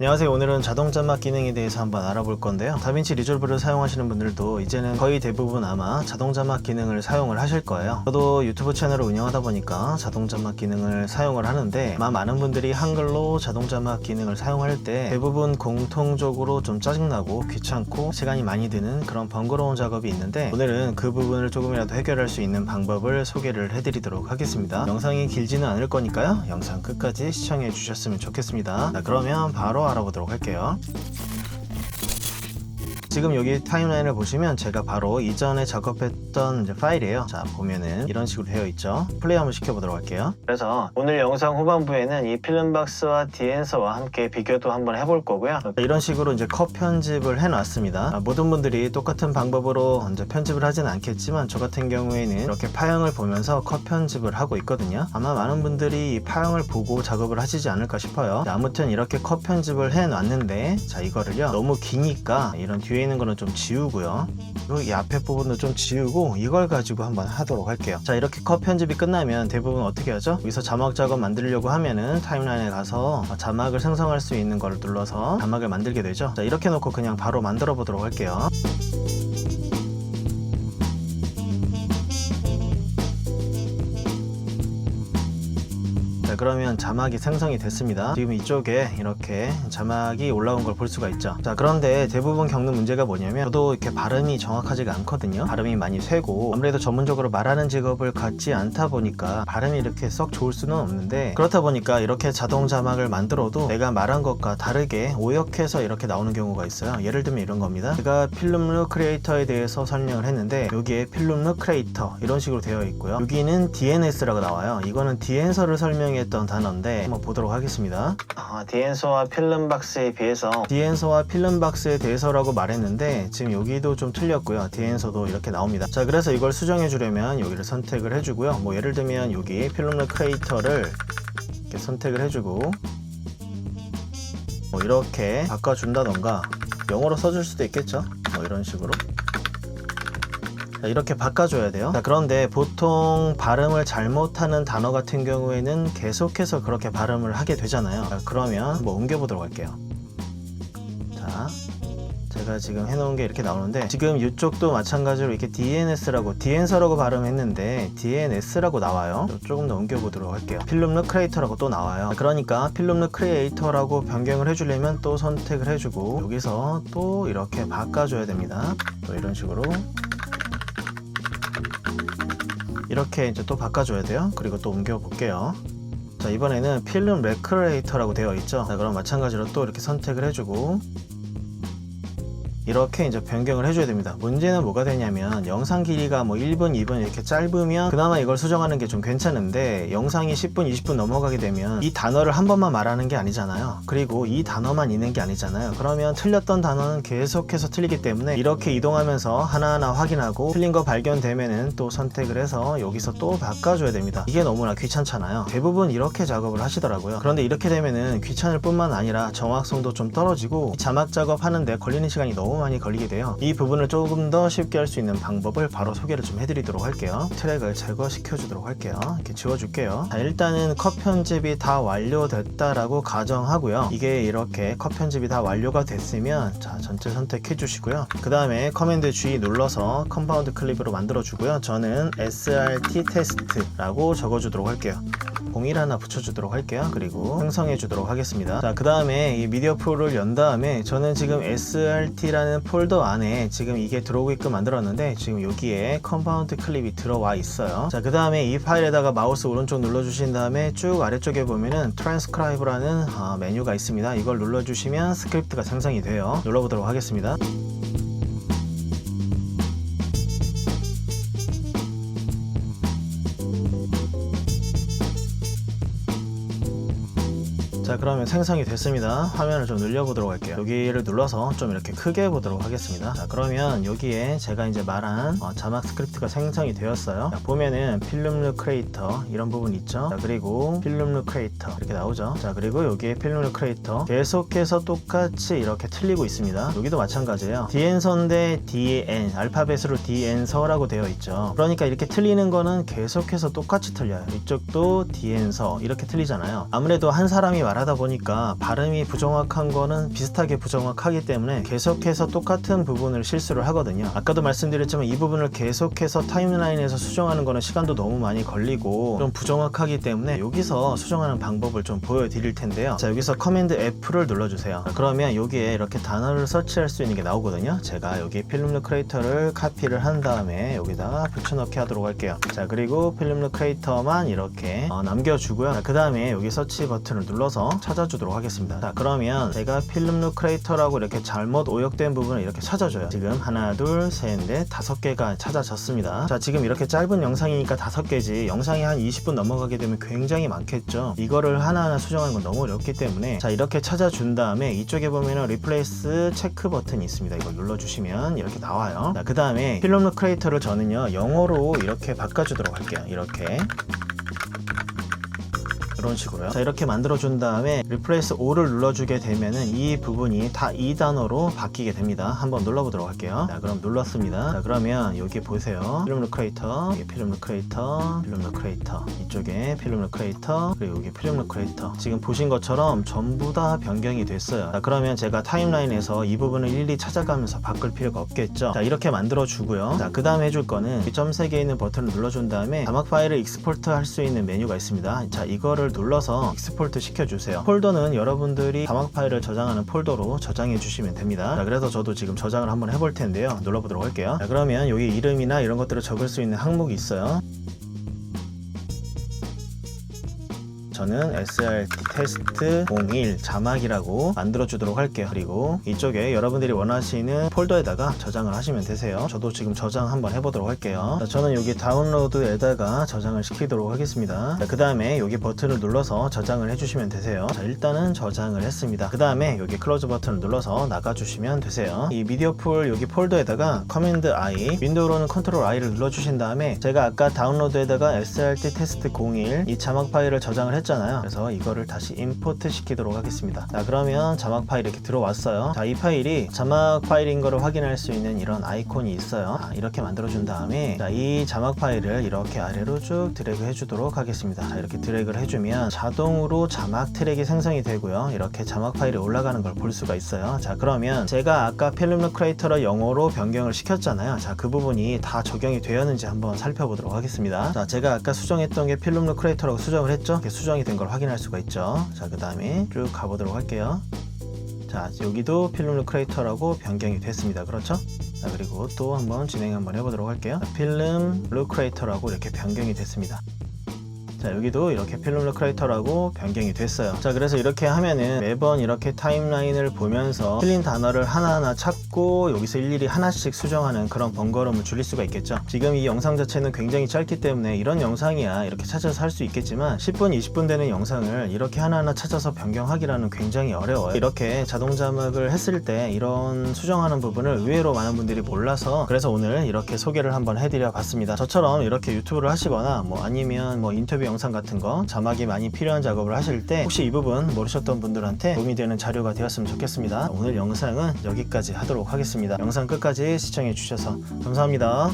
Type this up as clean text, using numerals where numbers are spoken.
안녕하세요. 오늘은 자동 자막 기능에 대해서 한번 알아볼 건데요. 다빈치 리졸브를 사용하시는 분들도 이제는 거의 대부분 아마 자동 자막 기능을 사용을 하실 거예요. 저도 유튜브 채널을 운영하다 보니까 자동 자막 기능을 사용을 하는데 아마 많은 분들이 한글로 자동 자막 기능을 사용할 때 대부분 공통적으로 좀 짜증나고 귀찮고 시간이 많이 드는 그런 번거로운 작업이 있는데, 오늘은 그 부분을 조금이라도 해결할 수 있는 방법을 소개를 해드리도록 하겠습니다. 영상이 길지는 않을 거니까요. 영상 끝까지 시청해 주셨으면 좋겠습니다. 자, 그러면 바로 알아보도록 할게요. 지금 여기 타임라인을 보시면 제가 바로 이전에 작업했던 파일이에요. 자, 보면은 이런 식으로 되어 있죠. 플레이 한번 시켜보도록 할게요. 그래서 오늘 영상 후반부에는 이 필름박스와 디엔서와 함께 비교도 한번 해볼 거고요. 이런 식으로 이제 컷 편집을 해놨습니다. 모든 분들이 똑같은 방법으로 이제 편집을 하진 않겠지만, 저 같은 경우에는 이렇게 파형을 보면서 컷 편집을 하고 있거든요. 아마 많은 분들이 이 파형을 보고 작업을 하시지 않을까 싶어요. 자, 아무튼 이렇게 컷 편집을 해놨는데, 자, 이거를요, 너무 기니까 이런 뒤에 있는 거는 좀 지우고요, 그리고 이 앞에 부분도 좀 지우고 이걸 가지고 한번 하도록 할게요. 자, 이렇게 컷 편집이 끝나면 대부분 어떻게 하죠? 여기서 자막 작업 만들려고 하면은 타임라인에 가서 자막을 생성할 수 있는 걸 눌러서 자막을 만들게 되죠. 자, 이렇게 놓고 그냥 바로 만들어 보도록 할게요. 자, 그러면 자막이 생성이 됐습니다. 지금 이쪽에 이렇게 자막이 올라온 걸 볼 수가 있죠. 자, 그런데 대부분 겪는 문제가 뭐냐면, 저도 이렇게 발음이 정확하지가 않거든요. 발음이 많이 새고, 아무래도 전문적으로 말하는 직업을 갖지 않다 보니까 발음이 이렇게 썩 좋을 수는 없는데, 그렇다 보니까 이렇게 자동 자막을 만들어도 내가 말한 것과 다르게 오역해서 이렇게 나오는 경우가 있어요. 예를 들면 이런 겁니다. 제가 필름루 크리에이터에 대해서 설명을 했는데, 여기에 필름루 크리에이터 이런 식으로 되어 있고요. 여기는 DNS라고 나와요. 이거는 디엔서를 설명했던 단어인데 한번 보도록 하겠습니다. 디엔서와 필름박스에 비해서 디엔서와 필름박스의 대서라고 말했는데, 지금 여기도 좀 틀렸고요. 디엔서도 이렇게 나옵니다. 자, 그래서 이걸 수정해 주려면 여기를 선택을 해주고요. 뭐 예를 들면 여기 필름루 크리에이터를 이렇게 선택을 해주고 뭐 이렇게 바꿔준다던가, 영어로 써줄 수도 있겠죠. 뭐 이런 식으로 이렇게 바꿔줘야 돼요. 자, 그런데 보통 발음을 잘못하는 단어 같은 경우에는 계속해서 그렇게 발음을 하게 되잖아요. 자, 그러면 한번 옮겨보도록 할게요. 자, 제가 지금 해놓은 게 이렇게 나오는데, 지금 이쪽도 마찬가지로 이렇게 DNS라고, 디엔서라고 발음했는데 DNS라고 나와요. 조금 더 옮겨보도록 할게요. 필름루 크리에이터라고 또 나와요. 그러니까 필름루 크리에이터라고 변경을 해주려면 또 선택을 해주고, 여기서 또 이렇게 바꿔줘야 됩니다. 또 이런 식으로 이렇게 이제 또 바꿔줘야 돼요. 그리고 또 옮겨 볼게요. 자, 이번에는 필름 레크레이터라고 되어 있죠. 자, 그럼 마찬가지로 또 이렇게 선택을 해주고 이렇게 이제 변경을 해줘야 됩니다. 문제는 뭐가 되냐면, 영상 길이가 뭐 1분, 2분 이렇게 짧으면 그나마 이걸 수정하는 게 좀 괜찮은데, 영상이 10분, 20분 넘어가게 되면 이 단어를 한 번만 말하는 게 아니잖아요. 그리고 이 단어만 있는 게 아니잖아요. 그러면 틀렸던 단어는 계속해서 틀리기 때문에 이렇게 이동하면서 하나하나 확인하고, 틀린 거 발견되면은 또 선택을 해서 여기서 또 바꿔줘야 됩니다. 이게 너무나 귀찮잖아요. 대부분 이렇게 작업을 하시더라고요. 그런데 이렇게 되면은 귀찮을 뿐만 아니라 정확성도 좀 떨어지고, 자막 작업하는데 걸리는 시간이 너무 많이 걸리게 돼요. 이 부분을 조금 더 쉽게 할 수 있는 방법을 바로 소개를 좀 해드리도록 할게요. 트랙을 제거시켜 주도록 할게요. 이렇게 지워줄게요. 자, 일단은 컷 편집이 다 완료됐다라고 가정하고요. 이게 이렇게 컷 편집이 다 완료가 됐으면, 자, 전체 선택해 주시고요. 그 다음에 커맨드 G 눌러서 컴파운드 클립으로 만들어 주고요. 저는 SRT 테스트라고 적어주도록 할게요. 01 하나 붙여주도록 할게요. 그리고 생성해 주도록 하겠습니다. 자, 그 다음에 이 미디어 풀을 연 다음에, 저는 지금 SRT라는 폴더 안에 지금 이게 들어오게끔 만들었는데, 지금 여기에 컴파운드 클립이 들어와 있어요. 자, 그 다음에 이 파일에다가 마우스 오른쪽 눌러주신 다음에 쭉 아래쪽에 보면은 트랜스크라이브라는 메뉴가 있습니다. 이걸 눌러주시면 스크립트가 생성이 돼요. 눌러보도록 하겠습니다. 자, 그러면 생성이 됐습니다. 화면을 좀 늘려보도록 할게요. 여기를 눌러서 좀 이렇게 크게 해보도록 하겠습니다. 자, 그러면 여기에 제가 이제 말한 자막 스크립트가 생성이 되었어요. 자, 보면은 필름루 크리에이터 이런 부분 있죠. 자, 그리고 필름루 크리에이터 이렇게 나오죠. 자, 그리고 여기에 필름루 크리에이터 계속해서 똑같이 이렇게 틀리고 있습니다. 여기도 마찬가지예요. DN서인데 DN 알파벳으로 DN서라고 되어 있죠. 그러니까 이렇게 틀리는 거는 계속해서 똑같이 틀려요. 이쪽도 DN서 이렇게 틀리잖아요. 아무래도 한 사람이 말하는 말하다 보니까 발음이 부정확한 거는 비슷하게 부정확하기 때문에 계속해서 똑같은 부분을 실수를 하거든요. 아까도 말씀드렸지만 이 부분을 계속해서 타임라인에서 수정하는 거는 시간도 너무 많이 걸리고 좀 부정확하기 때문에 여기서 수정하는 방법을 좀 보여드릴 텐데요. 자, 여기서 커맨드 F를 눌러주세요. 그러면 여기에 이렇게 단어를 서치할 수 있는 게 나오거든요. 제가 여기 필름 루크레이터를 카피를 한 다음에 여기다가 붙여넣기 하도록 할게요. 자, 그리고 필름 루크레이터만 이렇게 남겨주고요. 그 다음에 여기 서치 버튼을 눌러서 찾아주도록 하겠습니다. 자, 그러면 제가 필름 루크레이터라고 이렇게 잘못 오역된 부분을 이렇게 찾아줘요. 지금 하나, 둘, 셋, 넷, 5개가 찾아졌습니다. 자, 지금 이렇게 짧은 영상이니까 5개지 영상이 한 20분 넘어가게 되면 굉장히 많겠죠. 이거를 하나하나 수정하는 건 너무 어렵기 때문에 자, 이렇게 찾아준 다음에 이쪽에 보면은 리플레이스 체크 버튼이 있습니다. 이걸 눌러주시면 이렇게 나와요. 자, 그 다음에 필름 루크레이터를 저는요 영어로 이렇게 바꿔주도록 할게요. 이렇게 이런 식으로요. 자, 이렇게 만들어준 다음에 Replace All을 눌러주게 되면은 이 부분이 다 이 단어로 바뀌게 됩니다. 한번 눌러보도록 할게요. 자, 그럼 눌렀습니다. 자, 그러면 여기 보세요. 필름 루크레이터, 여기 필름 루크레이터, 필름 루크레이터, 이쪽에 필름 루크레이터, 그리고 여기 필름 루크레이터. 지금 보신 것처럼 전부 다 변경이 됐어요. 자, 그러면 제가 타임라인에서 이 부분을 일일이 찾아가면서 바꿀 필요가 없겠죠. 자, 이렇게 만들어 주고요. 자, 그 다음에 해줄 거는 이 점 3개 있는 버튼을 눌러준 다음에 자막 파일을 익스포트 할 수 있는 메뉴가 있습니다. 자, 이거를 눌러서 익스포트 시켜주세요. 폴더는 여러분들이 자막 파일을 저장하는 폴더로 저장해 주시면 됩니다. 자, 그래서 저도 지금 저장을 한번 해볼 텐데요. 눌러보도록 할게요. 자, 그러면 여기 이름이나 이런 것들을 적을 수 있는 항목이 있어요. 저는 SRT 테스트 01 자막이라고 만들어 주도록 할게요. 그리고 이쪽에 여러분들이 원하시는 폴더에다가 저장을 하시면 되세요. 저도 지금 저장 한번 해보도록 할게요. 자, 저는 여기 다운로드에다가 저장을 시키도록 하겠습니다. 그 다음에 여기 버튼을 눌러서 저장을 해주시면 되세요. 자, 일단은 저장을 했습니다. 그 다음에 여기 클로즈 버튼을 눌러서 나가주시면 되세요. 이 미디어 풀 여기 폴더에다가 커맨드 I, 윈도우로는 컨트롤 I를 눌러주신 다음에 제가 아까 다운로드에다가 SRT 테스트 01 이 자막 파일을 저장을 했잖아요. 그래서 이거를 다시 임포트 시키도록 하겠습니다. 자, 그러면 자막 파일이 이렇게 들어왔어요. 자, 이 파일이 자막 파일인 거를 확인할 수 있는 이런 아이콘이 있어요. 자, 이렇게 만들어준 다음에 자, 이 자막 파일을 이렇게 아래로 쭉 드래그 해주도록 하겠습니다. 자, 이렇게 드래그를 해주면 자동으로 자막 트랙이 생성이 되고요. 이렇게 자막 파일이 올라가는 걸 볼 수가 있어요. 자, 그러면 제가 아까 필름 루크레이터를 영어로 변경을 시켰잖아요. 자, 그 부분이 다 적용이 되었는지 한번 살펴보도록 하겠습니다. 자, 제가 아까 수정했던 게 필름 루크레이터라고 수정을 했죠. 이렇게 수정이 된 걸 확인할 수가 있죠. 자, 그 다음에 쭉 가보도록 할게요. 자, 여기도 필름 루크레이터라고 변경이 됐습니다. 그렇죠? 자, 그리고 또 한번 진행 한번 해보도록 할게요. 자, 필름 루크레이터라고 이렇게 변경이 됐습니다. 자, 여기도 이렇게 필름 루크레이터라고 변경이 됐어요. 자, 그래서 이렇게 하면은 매번 이렇게 타임라인을 보면서 틀린 단어를 하나하나 찾고 여기서 일일이 하나씩 수정하는 그런 번거로움을 줄일 수가 있겠죠. 지금 이 영상 자체는 굉장히 짧기 때문에 이런 영상이야 이렇게 찾아서 할 수 있겠지만 10분, 20분 되는 영상을 이렇게 하나하나 찾아서 변경하기라는 굉장히 어려워요. 이렇게 자동 자막을 했을 때 이런 수정하는 부분을 의외로 많은 분들이 몰라서 그래서 오늘 이렇게 소개를 한번 해드려 봤습니다. 저처럼 이렇게 유튜브를 하시거나 뭐 아니면 뭐 인터뷰 영상 같은 거 자막이 많이 필요한 작업을 하실 때 혹시 이 부분 모르셨던 분들한테 도움이 되는 자료가 되었으면 좋겠습니다. 오늘 영상은 여기까지 하도록 하겠습니다. 영상 끝까지 시청해 주셔서 감사합니다.